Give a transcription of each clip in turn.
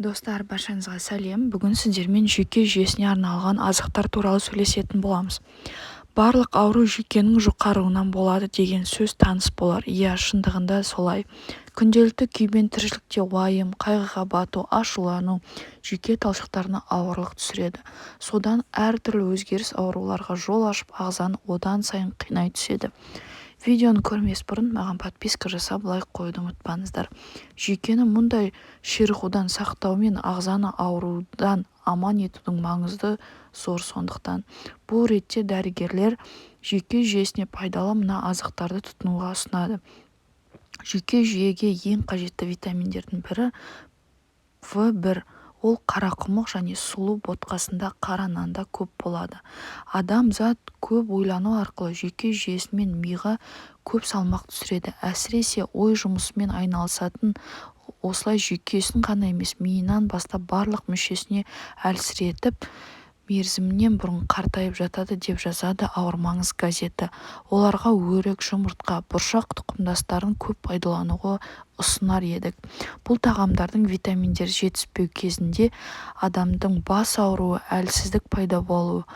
Достар, баршаңызға сәлем. Бүгін сіздермен жүйке жүйесіне арналған азықтар туралы сөйлесетін боламыз. Барлық ауру жүйкенің жұқаруынан болады деген сөз таныс болар. Иә, шындығында солай. Күнделікті күйбең тіршілікте уайым, қайғыға бату, ашулану жүйке талшықтарына ауырлық түсіреді. Содан әртүрлі өзгеріс ауруларға жол ашып, ағзаны одан сайын қинай түседі. Видеоны көрмес бұрын маған подписка жасап лайк қоюды ұмытпаңыздар. Жүйкені мұндай ширығудан сақтау мен ағзаны аурудан аман етудің маңызды зор. Сондықтан бұл ретте дәрігерлер жүйке жүйесіне пайдалы мына азықтарды тұтынуға ұсынады. Жүйке жүйеге ең қажетті витаминдердің бірі В1. Ол қарақұмық және сұлу ботқасында, қара нанда көп болады. Адамзат көп ойлану арқылы жүйке жүйесі мен миға көп салмақ түсіреді. Әсіресе ой жұмысымен айналысатын осылай жүйкесін ғана емес, миынан бастап барлық мүшесіне әлсіретіп, мерзімінен бұрын қартайып жатады деп жазады Ауырмаңыз газеті. Оларға өрік, жұмыртқа, бұршақ тұқымдастарын көп пайдалануға ұсынар едік. Бұл тағамдардың витаминдер жетіспеу кезінде адамдың бас ауруы, әлсіздік пайда болуы,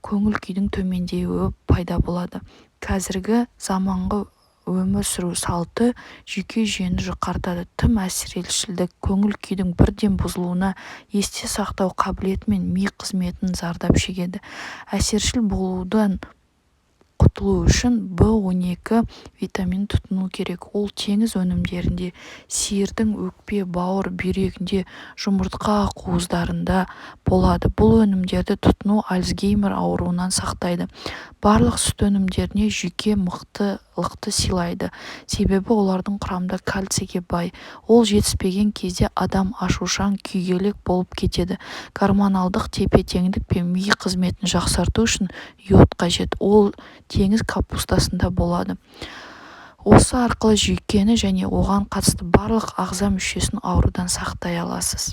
көңіл күйдің төмендеуі пайда болады. Қазіргі заманғы өмір сүру салты жүйке жүйені жұқартады. Тым әсірелшілдік, көңіл күйдің бірден бұзылуына, есте сақтау қабілеті мен ми қызметінің зардап шегеді. Әсершіл болудан құтылу үшін В12 витамин тұтыну керек. Ол теңіз өнімдерінде, сиырдың өкпе, бауыр, бүйрегінде, жұмыртқа ақуыздарында болады. Бұл өнімдерді тұтыну Альцгеймер ауруынан сақтайды. Барлық сүт өнімдеріне жүйке мықтылықты сыйлайды. Себебі олардың құрамында кальцийге бай. Ол жетіспеген кезде адам ашушаң, күйгелек болып кетеді. Гормоналдық тепе-теңдік пен ми қызметін жақсарту үшін йод қажет. Ол теңіз капустасында болады. Осы арқылы жүйкені және оған қатысты барлық ағза мүшесін аурудан сақтай аласыз.